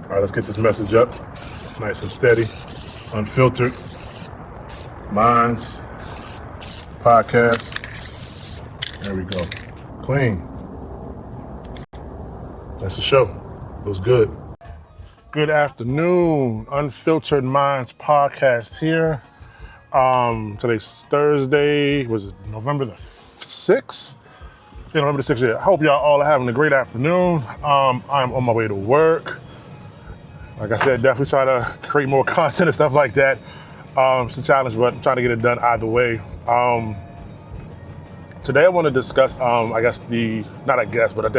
All right, let's get this message up. Nice and steady, unfiltered. Minds, podcast. There we go. Clean. That's the show. It was good. Good afternoon. Unfiltered Minds podcast here. Today's Thursday. Was it November the 6th? Yeah, November the 6th. Yeah. I hope y'all all are having a great afternoon. I'm on my way to work. Like I said, definitely try to create more content and stuff like that. It's a challenge, but I'm trying to get it done either way. Today I want to discuss, today I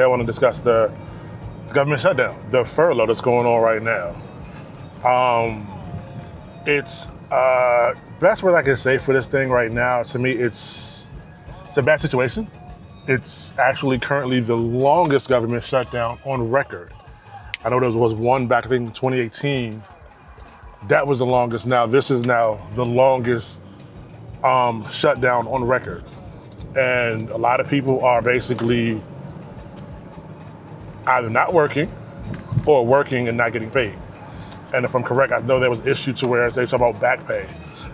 want to discuss the government shutdown, the furlough that's going on right now. It's best word I can say for this thing right now, to me, it's a bad situation. It's actually currently the longest government shutdown on record. I know there was one back, I think, in 2018. That was the longest. Now, this is now the longest shutdown on record. And a lot of people are basically either not working or working and not getting paid. And if I'm correct, I know there was an issue to where they talk about back pay.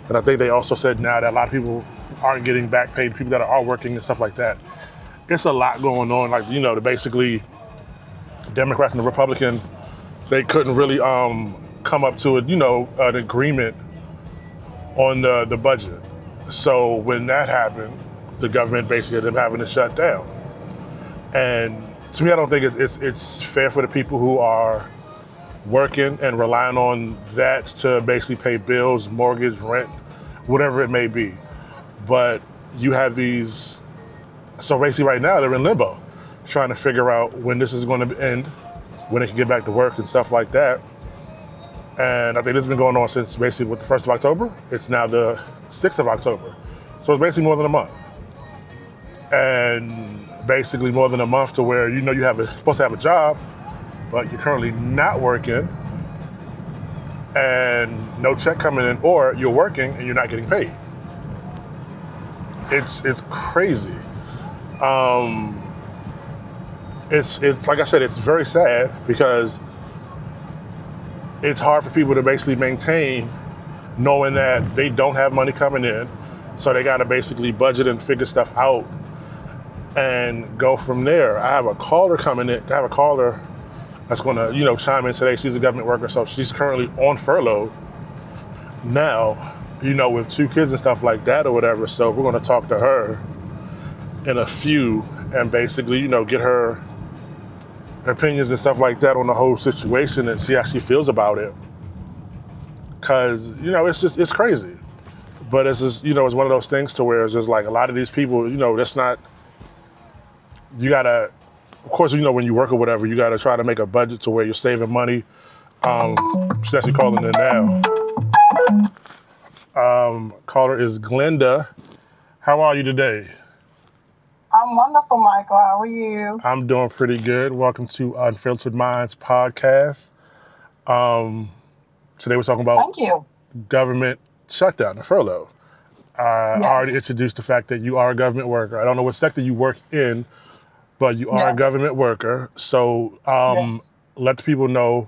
But I think they also said now that a lot of people aren't getting back paid, people that are working and stuff like that. It's a lot going on. Like, basically, Democrats and the Republicans, they couldn't really come up to an agreement on the budget. So when that happened, the government basically ended up having to shut down. And to me, I don't think it's fair for the people who are working and relying on that to basically pay bills, mortgage, rent, whatever it may be. But you have these, so basically right now they're in limbo, trying to figure out when this is going to end, when they can get back to work and stuff like that. And I think this has been going on since basically the 1st of October. It's now the 6th of October. So it's basically more than a month. And basically more than a month to where you're supposed to have a job, but you're currently not working and no check coming in, or you're working and you're not getting paid. It's crazy. It's like I said, it's very sad because it's hard for people to basically maintain knowing that they don't have money coming in. So they got to basically budget and figure stuff out and go from there. I have a caller coming in. I have a caller that's going to, chime in today. She's a government worker, so she's currently on furlough now, with 2 kids and stuff like that or whatever. So we're going to talk to her in a few and basically, get her opinions and stuff like that on the whole situation and see how she feels about it. Cause, it's crazy. But it's just, it's one of those things to where it's just like a lot of these people, that's not, you gotta, of course, when you work or whatever, you gotta try to make a budget to where you're saving money. She's actually calling in now. Caller is Glenda. How are you today? I'm wonderful, Michael. How are you? I'm doing pretty good. Welcome to Unfiltered Minds podcast. Today we're talking about Thank you. Government shutdown, the furlough. I Yes. already introduced the fact that you are a government worker. I don't know what sector you work in, but you are a Yes. government worker. So Yes. let the people know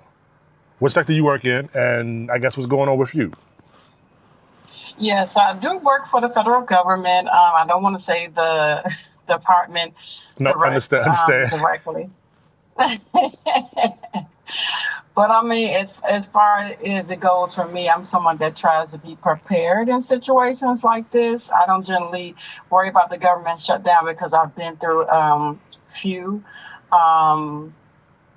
what sector you work in and I guess what's going on with you. Yes, I do work for the federal government. I don't want to say the department No, understand. directly. But I mean, as far as it goes for me, I'm someone that tries to be prepared in situations like this. I don't generally worry about the government shutdown because I've been through few.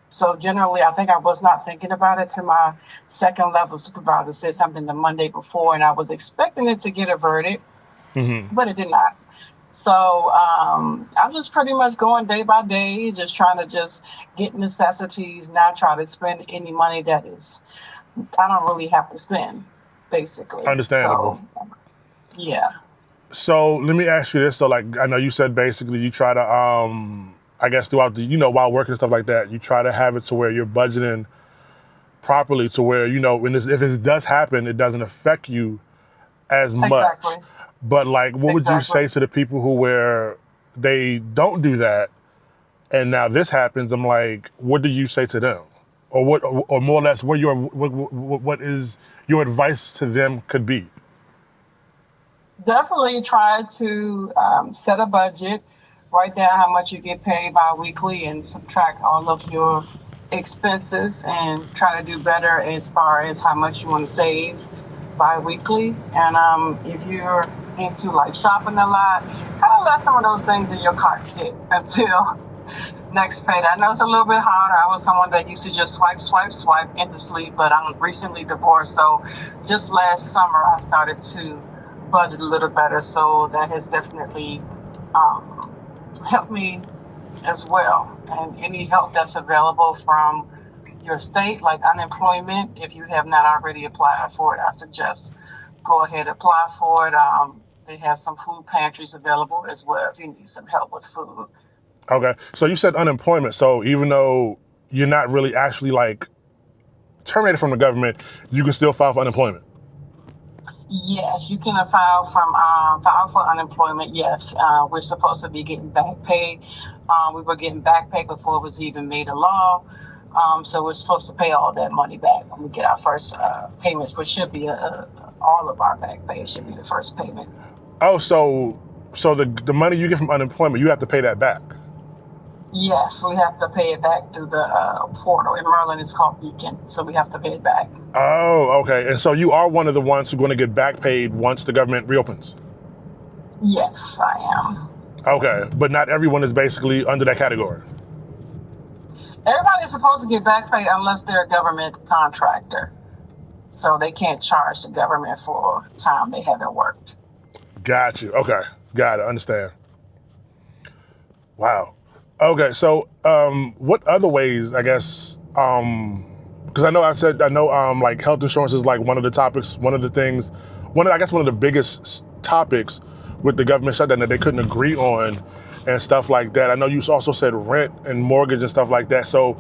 So generally, I think I was not thinking about it till my second level supervisor said something the Monday before, and I was expecting it to get averted, but it did not. So I'm just pretty much going day by day, just trying to just get necessities, not try to spend any money that is, I don't really have to spend, basically. Understandable. So, yeah. So let me ask you this. So like, I know you said basically you try to, I guess throughout the, while working and stuff like that, you try to have it to where you're budgeting properly to where, if it does happen, it doesn't affect you as much. Exactly. But like, what would you say to the people who where they don't do that and now this happens? I'm like, what do you say to them? or or more or less, what is your advice to them could be? Definitely try to set a budget, write down how much you get paid bi-weekly and subtract all of your expenses and try to do better as far as how much you want to save bi-weekly. And if you're into like shopping a lot, kind of let some of those things in your cart sit until next payday. I know it's a little bit harder. I was someone that used to just swipe, swipe, swipe into sleep, but I'm recently divorced. So just last summer, I started to budget a little better. So that has definitely um, helped me as well. And any help that's available from your state, like unemployment, if you have not already applied for it, I suggest go ahead and apply for it. They have some food pantries available as well if you need some help with food. Okay, so you said unemployment. So even though you're not really actually like terminated from the government, you can still file for unemployment. Yes, you can file for unemployment. Yes, we're supposed to be getting back pay. We were getting back pay before it was even made a law. So we're supposed to pay all that money back when we get our first payments, which should be all of our back pay. It should be the first payment. Oh, so the money you get from unemployment, you have to pay that back. Yes, we have to pay it back through the portal. In Maryland, it's called Beacon, so we have to pay it back. Oh, okay. And so you are one of the ones who are going to get back paid once the government reopens. Yes, I am. Okay, but not everyone is basically under that category. Everybody's supposed to get back pay unless they're a government contractor. So they can't charge the government for time they haven't worked. Got you. Okay, got it. Understand. Wow. Okay, so what other ways, I guess, because I know like health insurance is like one of the topics, one of the things, I guess one of the biggest topics with the government shutdown that they couldn't agree on and stuff like that. I know you also said rent and mortgage and stuff like that. So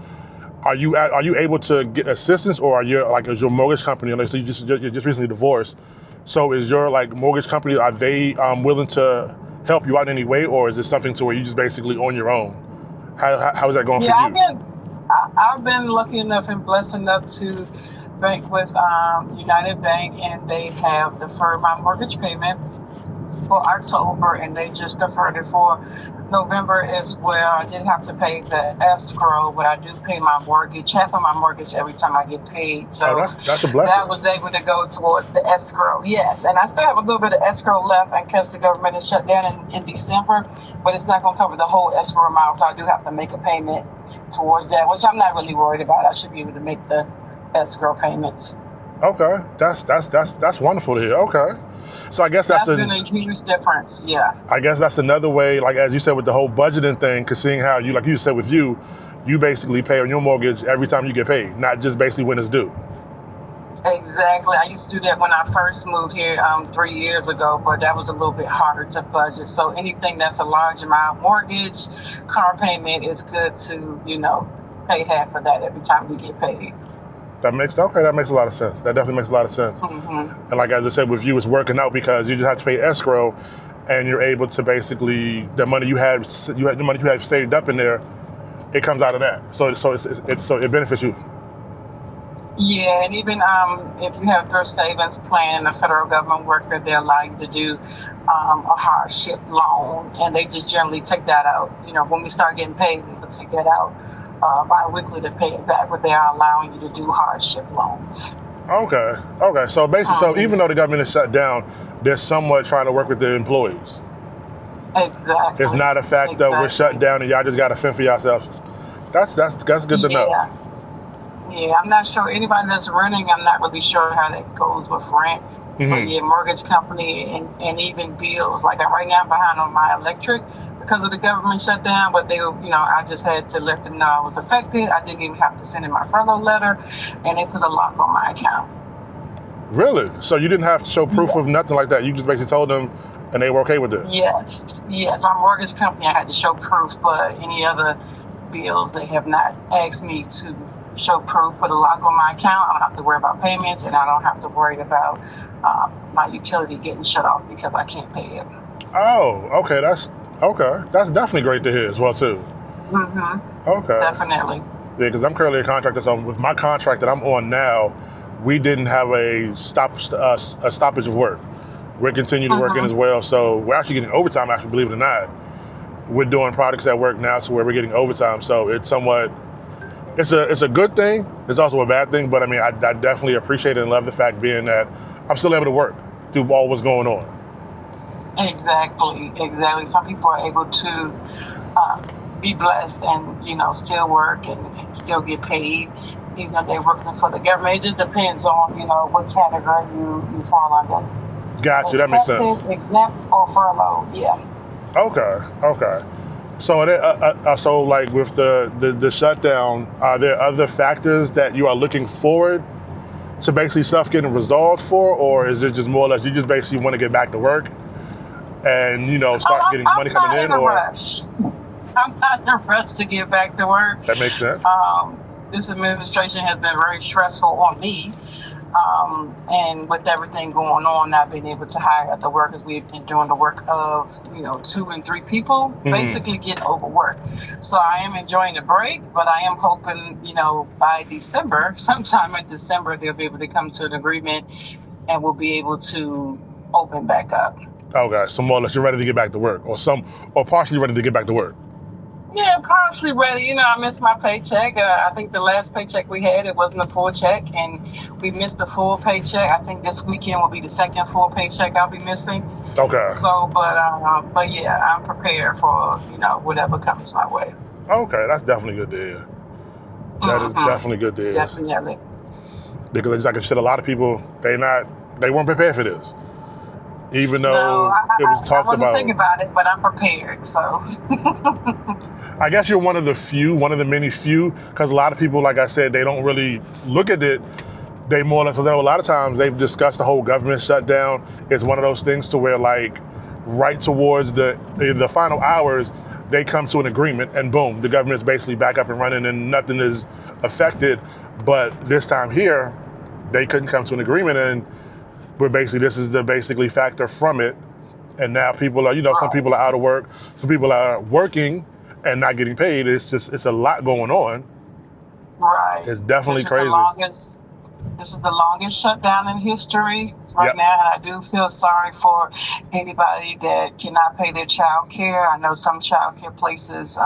are you able to get assistance, or is your mortgage company, like, so you're just recently divorced, so is your like mortgage company, are they willing to help you out in any way, or is this something to where you just basically on your own? How is that going for you? I've been lucky enough and blessed enough to bank with United Bank, and they have deferred my mortgage payment for October, and they just deferred it for November as well. I did have to pay the escrow, but I do pay my mortgage, half of my mortgage every time I get paid. So that's a blessing. That was able to go towards the escrow. Yes, and I still have a little bit of escrow left in case the government is shut down in December, but it's not going to cover the whole escrow amount, so I do have to make a payment towards that, which I'm not really worried about. I should be able to make the escrow payments. Okay, that's wonderful to hear. Okay. So I guess that's been a huge difference, yeah. I guess that's another way, like as you said with the whole budgeting thing, because seeing how you, like you said with you basically pay on your mortgage every time you get paid, not just basically when it's due. Exactly. I used to do that when I first moved here 3 years ago, but that was a little bit harder to budget. So anything that's a large amount, mortgage, car payment, is good to, pay half of that every time you get paid. That makes a lot of sense. That definitely makes a lot of sense. Mm-hmm. And like as I said, with you, it's working out because you just have to pay escrow, and you're able to basically the money you have saved up in there, it comes out of that. So it benefits you. Yeah, and even if you have thrift savings plan, the federal government worker, they allow you to do a hardship loan, and they just generally take that out. When we start getting paid, they will take that out bi-weekly to pay it back, but they are allowing you to do hardship loans. Okay. So basically, so even though the government is shut down, they're somewhat trying to work with the employees. Exactly. It's not a fact that we're shut down and y'all just got to fend for yourselves. That's good to know. Yeah, I'm not sure anybody that's renting. I'm not really sure how that goes with rent. Mm-hmm. But yeah, mortgage company and even bills. Like right now, I'm behind on my electric because of the government shutdown. But I just had to let them know I was affected. I didn't even have to send in my furlough letter, and they put a lock on my account. Really? So you didn't have to show proof of nothing like that? You just basically told them, and they were okay with it? Yes. My mortgage company, I had to show proof, but any other bills, they have not asked me to show proof. Put a lock on my account. I don't have to worry about payments, and I don't have to worry about my utility getting shut off because I can't pay it. Oh, okay. That's definitely great to hear as well too. Mm-hmm. Okay. Definitely. Yeah, because I'm currently a contractor, so with my contract that I'm on now, we didn't have a stoppage of work. We're continuing working Mm-hmm. as well, so we're actually getting overtime, actually, believe it or not. We're doing projects at work now, so where we're getting overtime, so it's somewhat, it's a good thing, it's also a bad thing, but I mean, I definitely appreciate it and love the fact being that I'm still able to work through all what's going on. Exactly, exactly. Some people are able to be blessed and still work and still get paid. They're working for the government. It just depends on what category you fall under. Gotcha, that makes sense. Accepted, exempt, or furloughed. Yeah. Okay. So like with the shutdown, are there other factors that you are looking forward to basically stuff getting resolved for, or is it just more or less you just basically want to get back to work and start getting money coming in? Or Rush. I'm not in a rush to get back to work. That makes sense. This administration has been very stressful on me. And with everything going on, not being able to hire other workers, we've been doing the work of 2 and 3 people, basically getting overworked. So I am enjoying the break, but I am hoping by December, sometime in December, they'll be able to come to an agreement and we'll be able to open back up. Okay, so more or less you're ready to get back to work, or partially ready to get back to work. Yeah, partially ready. I missed my paycheck. I think the last paycheck we had, it wasn't a full check, and we missed a full paycheck. I think this weekend will be the second full paycheck I'll be missing. Okay. So, but yeah, I'm prepared for whatever comes my way. Okay, that's definitely good to hear. That is definitely good to hear. Definitely. Because like I said, a lot of people they weren't prepared for this, even though it was talked about. I wasn't thinking about it, but I'm prepared. So. I guess you're one of the many few, because a lot of people, like I said, they don't really look at it. They more or less, a lot of times they've discussed the whole government shutdown. It's one of those things to where like right towards the final hours, they come to an agreement and boom, the government's basically back up and running and nothing is affected. But this time here, they couldn't come to an agreement and this is the basically factor from it. And now people are, some people are out of work, some people are working and not getting paid. It's a lot going on. Right. It's definitely crazy. This is the longest shutdown in history now, and I do feel sorry for anybody that cannot pay their child care. I know some child care places,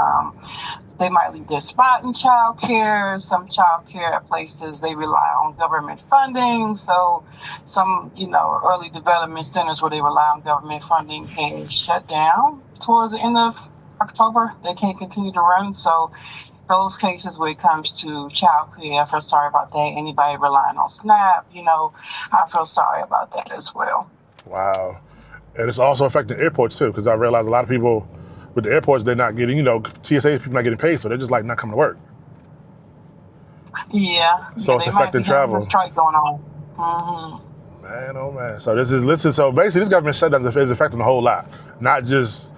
they might leave their spot in child care. Some child care places, they rely on government funding. So some, early development centers where they rely on government funding has shut down towards the end of October. They can't continue to run. So those cases where it comes to child care, I feel sorry about that. Anybody relying on SNAP, I feel sorry about that as well. Wow. And it's also affecting airports too, because I realize a lot of people with the airports, they're not getting, TSA people not getting paid, so they're just like not coming to work. Yeah. So it's affecting travel. There's a strike going on. Man, oh man. So so basically this government shutdown is affecting a whole lot, not just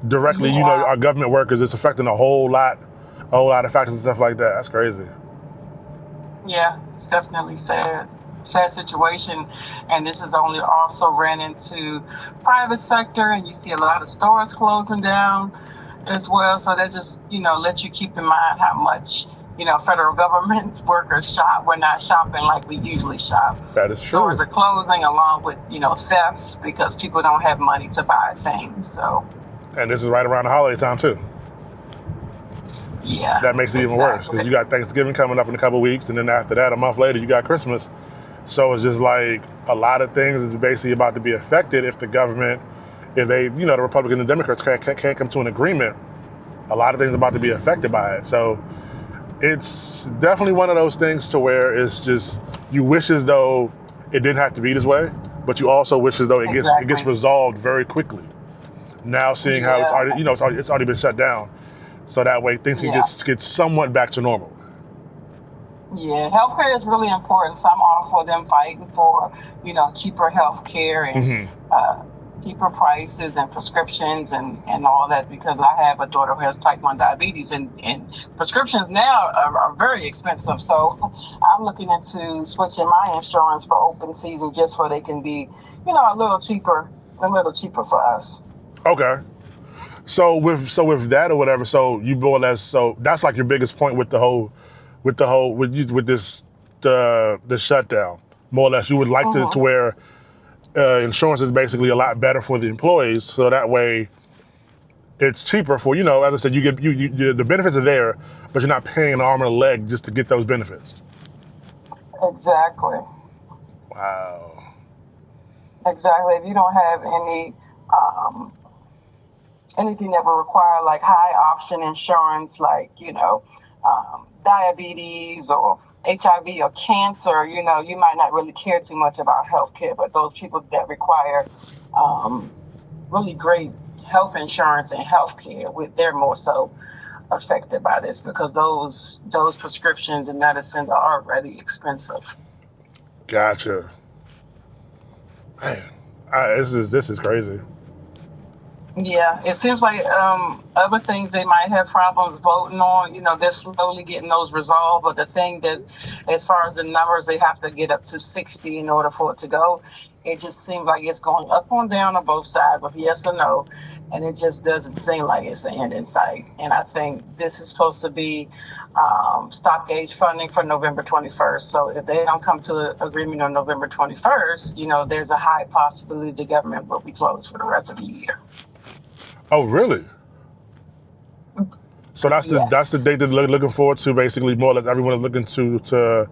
directly, our government workers. It's affecting a whole lot of factors and stuff like that. That's crazy. Yeah, it's definitely sad situation. And this has only also ran into private sector, and you see a lot of stores closing down as well. So that just, lets you keep in mind how much, federal government workers shop. We're not shopping like we usually shop. That is true. Stores are closing along with, thefts because people don't have money to buy things. So. And this is right around the holiday time too. Yeah. That makes it even worse because you got Thanksgiving coming up in a couple of weeks, and then after that, a month later, you got Christmas. So it's just like a lot of things is basically about to be affected if the government, if they, the Republicans and Democrats can't come to an agreement. A lot of things are about to be affected by it. So it's definitely one of those things to where it's just you wish as though it didn't have to be this way, but you also wish as though it gets resolved very quickly. Now seeing how it's already, it's already been shut down. So that way things can get somewhat back to normal. Yeah, healthcare is really important. So I'm all for them fighting for, cheaper healthcare and cheaper prices and prescriptions and all that, because I have a daughter who has type 1 diabetes and prescriptions now are very expensive. So I'm looking into switching my insurance for open season just so they can be, a little cheaper for us. Okay. So with that or whatever, so you more or less, so that's like your biggest point with the whole with the whole with this the shutdown? More or less, you would like to Mm-hmm. where insurance is basically a lot better for the employees, so that way it's cheaper for, as I said, you get the benefits are there, but you're not paying an arm and a leg just to get those benefits. Exactly. Wow. Exactly. If you don't have um, anything that will require like high option insurance, like, diabetes or HIV or cancer, you might not really care too much about healthcare. But those people that require um, really great health insurance and healthcare, they're more so affected by this because those prescriptions and medicines are already expensive. Gotcha. Man, this is crazy. Yeah, it seems like other things they might have problems voting on. They're slowly getting those resolved. But the thing that, as far as the numbers, they have to get up to 60 in order for it to go. It just seems like it's going up and down on both sides with yes or no. And it just doesn't seem like it's the end in sight. And I think this is supposed to be stop gauge funding for November 21st. So if they don't come to an agreement on November 21st, there's a high possibility the government will be closed for the rest of the year. Oh, really? So that's the Yes. date that they're looking forward to. Basically, more or less, everyone is looking to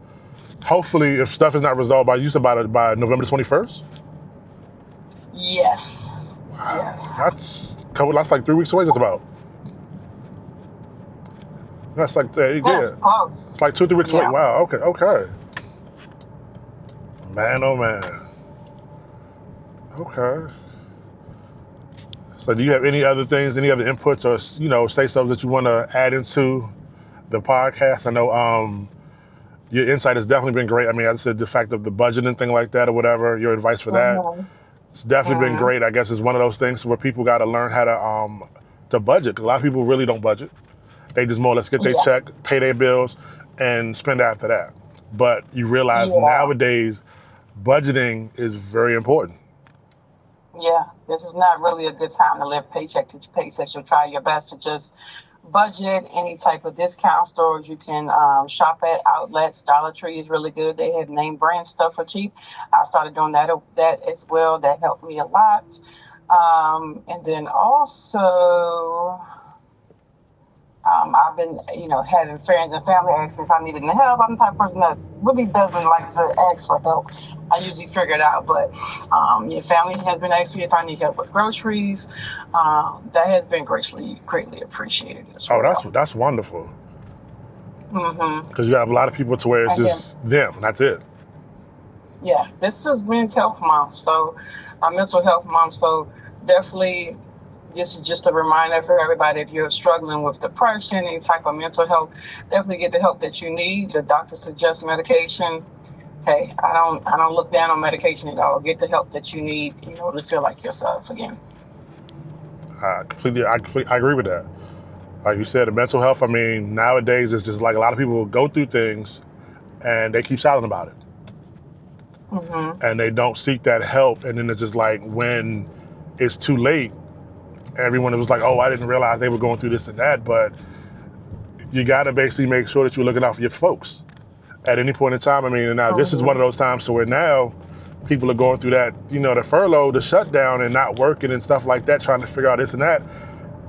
hopefully, if stuff is not resolved by you said by November 21st. Yes. Wow, Yes. that's like 3 weeks away, just about. That's like Yes. yeah, Close. it's like 2 or 3 weeks away. Yeah. Wow. Okay. Man, oh man. Okay. So, do you have any other things, any other inputs, or say something that you want to add into the podcast? I know your insight has definitely been great. I mean, as I said, the fact of the budget and thing like that, or whatever, your advice for that, Mm-hmm. it's definitely been Mm-hmm. great. I guess it's one of those things where people got to learn how to budget, because a lot of people really don't budget. They just more or less get their Yeah. check, pay their bills, and spend after that. But you realize Yeah. nowadays, budgeting is very important. Yeah. This is not really a good time to live paycheck to paycheck. So try your best to just budget any type of discount stores. You can shop at outlets. Dollar Tree is really good. They have name brand stuff for cheap. I started doing that as well. That helped me a lot. And then also, I've been, having friends and family ask me if I needed any help. I'm the type of person that really doesn't like to ask for help. I usually figure it out. But your family has been asking me if I need help with groceries. That has been greatly appreciated as Oh, well. that's wonderful, Hmm. because you have a lot of people to where it's And then, just them, and that's it. yeah, this is Mental Health Month, so Mental Health Month. So definitely, this is just a reminder for everybody. If you're struggling with depression, any type of mental health, definitely get the help that you need. The doctor suggests medication. Hey, I don't look down on medication at all. Get the help that you need, to feel like yourself again. I agree with that. Like you said, the mental health. I mean, nowadays it's just like a lot of people will go through things and they keep silent about it, Hmm. and they don't seek that help. And then it's just like when it's too late, everyone was like, "Oh, I didn't realize they were going through this and that." But you got to basically make sure that you're looking out for your folks at any point in time. I mean, and now this is one Hmm. of those times to where now people are going through that, the furlough, the shutdown, and not working and stuff like that, trying to figure out this and that.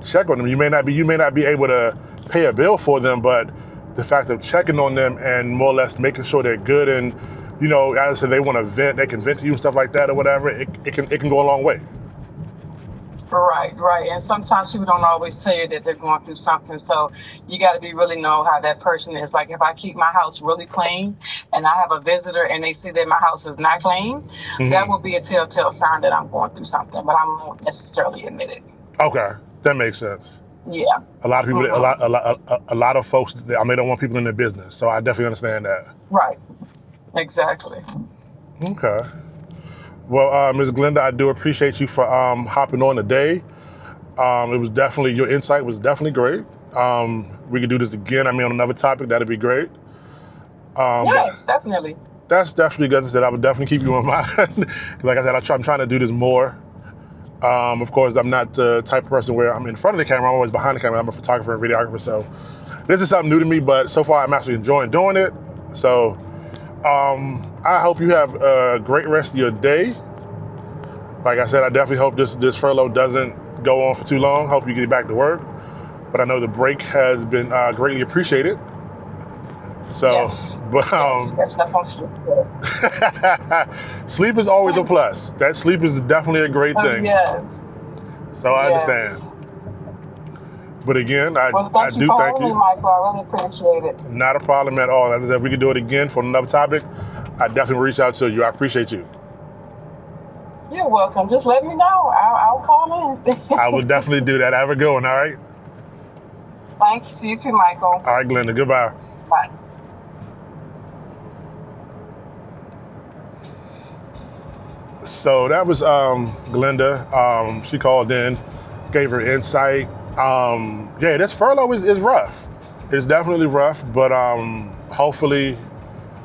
Check on them. You may not be able to pay a bill for them, but the fact of checking on them and more or less making sure they're good, and as I said, they want to vent, they can vent to you and stuff like that or whatever. It can go a long way. Right, right. And sometimes people don't always tell you that they're going through something. So you got to be really know how that person is. Like if I keep my house really clean and I have a visitor and they see that my house is not clean, that Hmm. will be a telltale sign that I'm going through something, but I won't necessarily admit it. Okay, that makes sense. Yeah. A lot of people, Hmm. a lot of folks, they don't want people in their business. So I definitely understand that. Right. Exactly. Okay. Well, Ms. Glenda, I do appreciate you for hopping on today. It was definitely, your insight was definitely great. We could do this again. I mean, on another topic, that'd be great. But Yes, definitely. that's definitely, as I said, I would definitely keep you in mind. 'Cause like I said, I'm trying to do this more. Of course, I'm not the type of person where I'm in front of the camera. I'm always behind the camera. I'm a photographer and videographer, so this is something new to me, but so far I'm actually enjoying doing it. So I hope you have a great rest of your day. Like I said, I definitely hope this furlough doesn't go on for too long. Hope you get back to work. But I know the break has been greatly appreciated. So, Yes. but Yes, definitely sleep good. sleep is always a plus. That sleep is definitely a great thing. Yes. So I Yes. understand. But again, I Thank do you for thank having you. me, Michael. I really appreciate it. Not a problem at all. As I said, if we could do it again for another topic, I definitely reach out to you. I appreciate you. You're welcome. Just let me know. I'll call in. I will definitely do that. Have a good one, all right? Thank you. See you too, Michael. All right, Glenda, goodbye. Bye. So that was Glenda. She called in, gave her insight. Yeah, this furlough is rough. It's definitely rough, but hopefully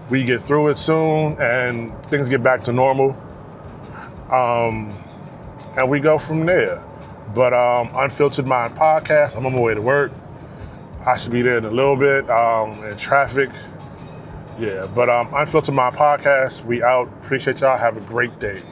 we get through it soon and things get back to normal. And we go from there. But Unfiltered Mind Podcast, I'm on my way to work. I should be there in a little bit, in traffic. Yeah, but Unfiltered Mind Podcast, we out. Appreciate y'all. Have a great day.